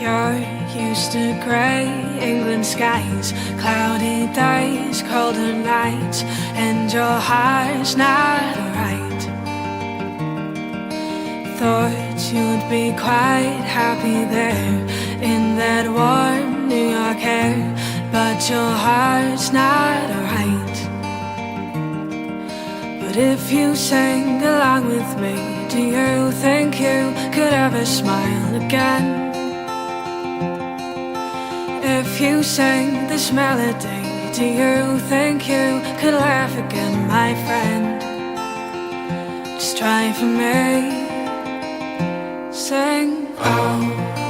You're used to grey England skies, cloudy days, colder nights, and your heart's not right. Thought you'd be quite happy there in that warm New York air, but your heart's not right. But if you sang along with me, do you think you could ever smile again? If you sang this melody, do you think you could laugh again, my friend? Just try for me. Sing, oh.